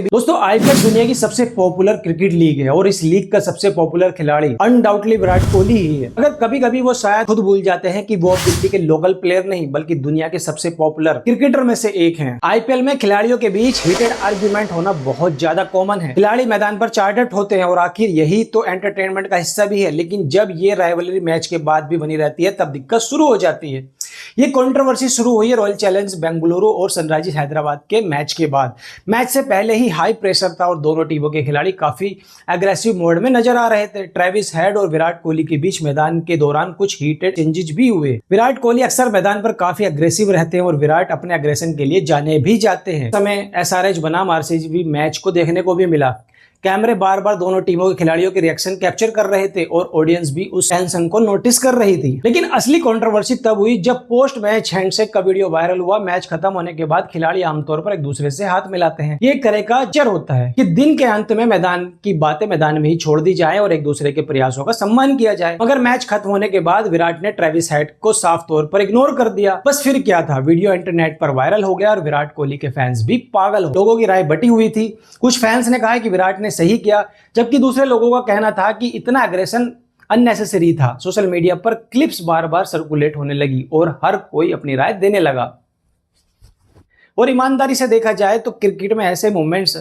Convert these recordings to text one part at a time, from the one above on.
दोस्तों आईपीएल दुनिया की सबसे पॉपुलर क्रिकेट लीग है और इस लीग का सबसे पॉपुलर खिलाड़ी अनडाउटली विराट कोहली ही है। अगर कभी कभी वो शायद खुद भूल जाते हैं कि वो दिल्ली के लोकल प्लेयर नहीं बल्कि दुनिया के सबसे पॉपुलर क्रिकेटर में से एक हैं। आईपीएल में खिलाड़ियों के बीच हीटेड आर्ग्यूमेंट होना बहुत ज्यादा कॉमन है। खिलाड़ी मैदान पर चार्टर्ड होते हैं और आखिर यही तो एंटरटेनमेंट का हिस्सा भी है, लेकिन जब ये राइवलरी मैच के बाद भी बनी रहती है तब दिक्कत शुरू हो जाती है। ये कंट्रोवर्सी शुरू हुई है रॉयल चैलेंजर्स बेंगलुरु और सनराइजर्स हैदराबाद के मैच के बाद। मैच से पहले ही हाई प्रेशर था और दोनों टीमों के खिलाड़ी काफी एग्रेसिव मोड में नजर आ रहे थे। ट्रेविस हेड और विराट कोहली के बीच मैदान के दौरान कुछ हीटेड चेंजेस भी हुए। विराट कोहली अक्सर मैदान पर काफी एग्रेसिव रहते हैं और विराट अपने एग्रेशन के लिए जाने भी जाते हैं। समय एसआरएच बनाम आरसीबी मैच को देखने को भी मिला। कैमरे बार बार दोनों टीमों के खिलाड़ियों के रिएक्शन कैप्चर कर रहे थे और ऑडियंस भी उस टेंशन को नोटिस कर रही थी। लेकिन असली कंट्रोवर्सी तब हुई जब पोस्ट मैच हैंडशेक का वीडियो वायरल हुआ। मैच खत्म होने के बाद खिलाड़ी आमतौर पर एक दूसरे से हाथ मिलाते हैं। ये कैरेक्टर होता है कि दिन के अंत में मैदान की बातें मैदान में ही छोड़ दी जाए और एक दूसरे के प्रयासों का सम्मान किया जाए। मगर मैच खत्म होने के बाद विराट ने ट्रेविस हेड को साफ तौर पर इग्नोर कर दिया। बस फिर क्या था, वीडियो इंटरनेट पर वायरल हो गया और विराट कोहली के फैंस भी पागल हो। लोगों की राय बटी हुई थी। कुछ फैंस ने कहा कि विराट ने सही किया, जबकि दूसरे लोगों का कहना था कि इतना एग्रेशन अननेसेसरी था। सोशल मीडिया पर क्लिप्स बार बार सर्कुलेट होने लगी और हर कोई अपनी राय देने लगा। और ईमानदारी से देखा जाए तो क्रिकेट में ऐसे मोमेंट्स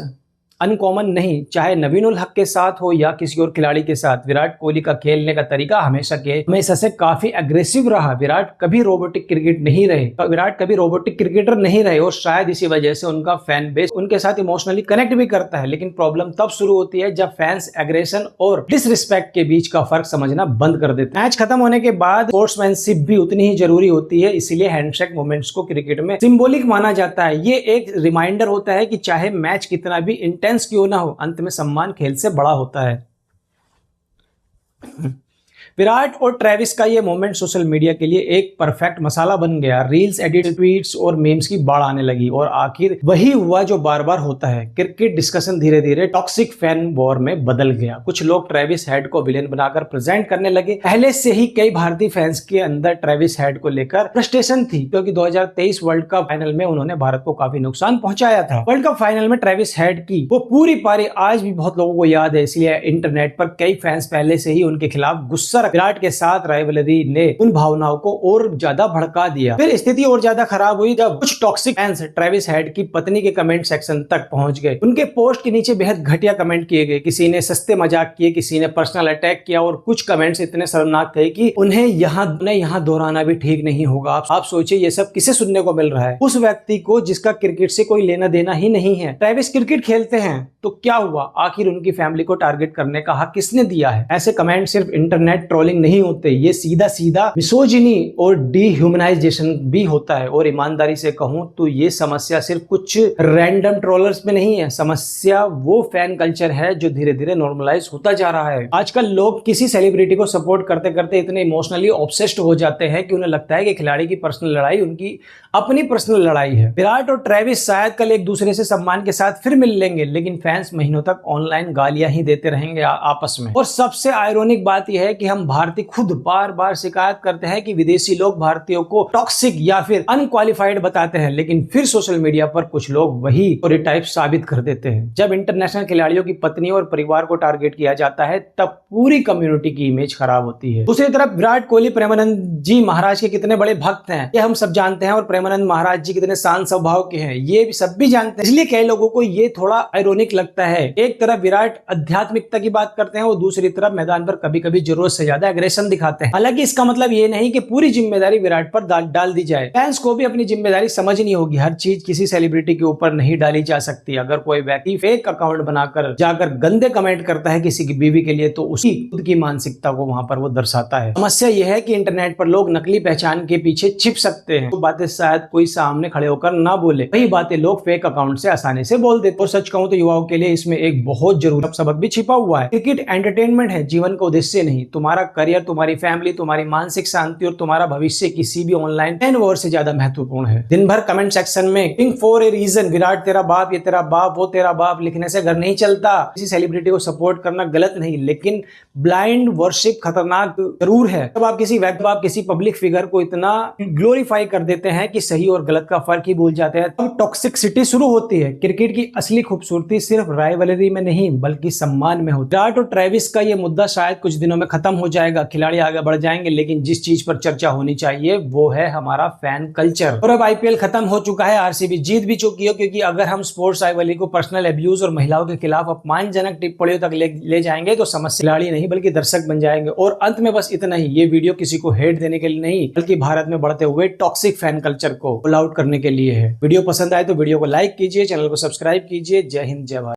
अनकॉमन नहीं, चाहे नवीन उल हक के साथ हो या किसी और खिलाड़ी के साथ। विराट कोहली का खेलने का तरीका हमेशा से काफी एग्रेसिव रहा। विराट कभी रोबोटिक क्रिकेटर नहीं रहे और शायद इसी वजह से उनका फैन बेस उनके साथ इमोशनली कनेक्ट भी करता है। लेकिन प्रॉब्लम तब शुरू होती है जब फैंस एग्रेशन और डिसरिस्पेक्ट के बीच का फर्क समझना बंद कर देते हैं। मैच खत्म होने के बाद स्पोर्ट्समैनशिप भी उतनी ही जरूरी होती है, इसीलिए हैंडशेक मोमेंट्स को क्रिकेट में सिंबॉलिक माना जाता है। ये एक रिमाइंडर होता है कि चाहे मैच कितना भी इंटेंस क्यों ना हो, अंत में सम्मान खेल से बड़ा होता है। विराट और ट्रेविस का ये मोमेंट सोशल मीडिया के लिए एक परफेक्ट मसाला बन गया। रील्स, एडिट, ट्वीट्स और मीम्स की बाढ़ आने लगी और आखिर वही हुआ जो बार बार होता है। क्रिकेट डिस्कशन धीरे धीरे टॉक्सिक फैन वॉर में बदल गया। कुछ लोग ट्रेविस हेड को विलेन बनाकर प्रेजेंट करने लगे। पहले से ही कई भारतीय फैंस के अंदर ट्रेविस हेड को लेकर फ्रस्ट्रेशन थी, क्योंकि 2023 वर्ल्ड कप फाइनल में उन्होंने भारत को काफी नुकसान पहुंचाया था। वर्ल्ड कप फाइनल में ट्रेविस हेड की वो पूरी पारी आज भी बहुत लोगों को याद है, इसलिए इंटरनेट पर कई फैंस पहले से ही उनके खिलाफ गुस्सा। विराट के साथ राइवलरी ने उन भावनाओं को और ज्यादा भड़का दिया। फिर स्थिति और ज्यादा खराब हुई जब कुछ टॉक्सिक फैंस ट्रेविस हेड की पत्नी के कमेंट सेक्शन तक पहुंच गए। उनके पोस्ट के नीचे बेहद घटिया कमेंट किए गए। किसी ने सस्ते मजाक किए, किसी ने पर्सनल अटैक किया और कुछ कमेंट्स इतने शर्मनाक थे कि उन्हें यहाँ दोहराना भी ठीक नहीं होगा। आप सोचिए ये सब किसे सुनने को मिल रहा है? उस व्यक्ति को जिसका क्रिकेट से कोई लेना देना ही नहीं है। ट्रेविस क्रिकेट खेलते हैं तो क्या हुआ? आखिर उनकी फैमिली को टारगेट करने का हक किसने दिया है? ऐसे कमेंट सिर्फ इंटरनेट ट्रोलिंग नहीं होते, ये सीधा मिसोजिनी और डिह्यूमनाइजेशन भी होता है। और ईमानदारी से कहूं तो ये समस्या सिर्फ कुछ रैंडम ट्रोलर्स में नहीं है, समस्या वो फैन कल्चर है जो धीरे धीरे नॉर्मलाइज होता जा रहा है। आजकल लोग किसी सेलिब्रिटी को सपोर्ट करते करते इतने इमोशनली ऑब्सेस्ड हो जाते हैं कि उन्हें लगता है कि खिलाड़ी की पर्सनल लड़ाई उनकी अपनी पर्सनल लड़ाई है। विराट और ट्रेविस शायद कल एक दूसरे से सम्मान के साथ फिर मिल लेंगे, लेकिन फैंस महीनों तक ऑनलाइन गालियां ही देते रहेंगे आपस में। और सबसे आयरोनिक बात यह है कि हम भारतीय खुद बार बार शिकायत करते हैं कि विदेशी लोग भारतीयों को टॉक्सिक या फिर अनक्वालिफाइड बताते हैं, लेकिन फिर सोशल मीडिया पर कुछ लोग वही स्टेरियोटाइप साबित कर देते हैं। जब इंटरनेशनल खिलाड़ियों की पत्नी और परिवार को टारगेट किया जाता है तब पूरी कम्युनिटी की इमेज खराब होती है। दूसरी तरफ विराट कोहली प्रेमानंद जी महाराज के कितने बड़े भक्त हैं ये हम सब जानते हैं और प्रेमानंद महाराज जी कितने शांत स्वभाव के हैं ये भी सब भी जानते हैं। इसलिए कई लोगों को ये थोड़ा आयरोनिक लगता है। एक तरफ विराट आध्यात्मिकता की बात करते हैं और दूसरी तरफ मैदान पर कभी कभी जरूरत से ज्यादा एग्रेशन दिखाते हैं। हालांकि इसका मतलब ये नहीं कि पूरी जिम्मेदारी विराट पर डाल दी जाए। फैंस को भी अपनी जिम्मेदारी समझनी होगी। हर चीज किसी सेलिब्रिटी के ऊपर नहीं डाली जा सकती। अगर कोई व्यक्ति फेक अकाउंट बनाकर जाकर गंदे कमेंट करता है किसी की बीवी के लिए तो उसकी खुद की मानसिकता को वहां पर वो दर्शाता है। समस्या यह है कि इंटरनेट पर लोग नकली पहचान के पीछे छिप सकते हैं। तो बातें शायद कोई सामने खड़े होकर ना बोले, वही बातें लोग फेक अकाउंट से आसानी से बोल देते। और सच कहूं तो युवाओं के लिए इसमें एक बहुत जरूरी सबक भी छिपा हुआ है। क्रिकेट एंटरटेनमेंट है, जीवन का उद्देश्य नहीं। तुम्हारा तुम्हारा करियर, तुम्हारी फैमिली, तुम्हारी मानसिक शांति और तुम्हारा भविष्य किसी भी ऑनलाइन फैन वॉर से ज्यादा महत्वपूर्ण है। दिन भर कमेंट सेक्शन में king for a reason, Virat तेरा बाप, ये तेरा बाप, वो तेरा बाप लिखने से घर नहीं चलता। किसी सेलिब्रिटी को सपोर्ट करना गलत नहीं, लेकिन ब्लाइंड वर्शिप खतरनाक जरूर है। जब आप किसी पब्लिक फिगर को इतना ग्लोरीफाई कर देते हैं कि सही और गलत का फर्क ही भूल जाते हैं, तब टॉक्सिसिटी शुरू होती है। क्रिकेट की असली खूबसूरती सिर्फ राइवलरी में नहीं बल्कि सम्मान में होती है। विराट और ट्रेविस का ये मुद्दा शायद कुछ दिनों में खत्म हो जाएगा, खिलाड़ी आगे बढ़ जाएंगे, लेकिन जिस चीज पर चर्चा होनी चाहिए वो है हमारा फैन कल्चर। और अब आईपीएल खत्म हो चुका है, आरसीबी जीत भी चुकी है, क्योंकि अगर हम स्पोर्ट्स राइवलरी को पर्सनल अब्यूज और महिलाओं के खिलाफ अपमानजनक टिप्पणियों तक ले जाएंगे तो समस्या खिलाड़ी नहीं बल्कि दर्शक बन जाएंगे। और अंत में बस इतना ही, ये वीडियो किसी को हेट देने के लिए नहीं बल्कि भारत में बढ़ते हुए टॉक्सिक फैन कल्चर को पुल आउट करने के लिए है। वीडियो पसंद आए तो वीडियो को लाइक कीजिए, चैनल को सब्सक्राइब कीजिए। जय हिंद, जय भारत।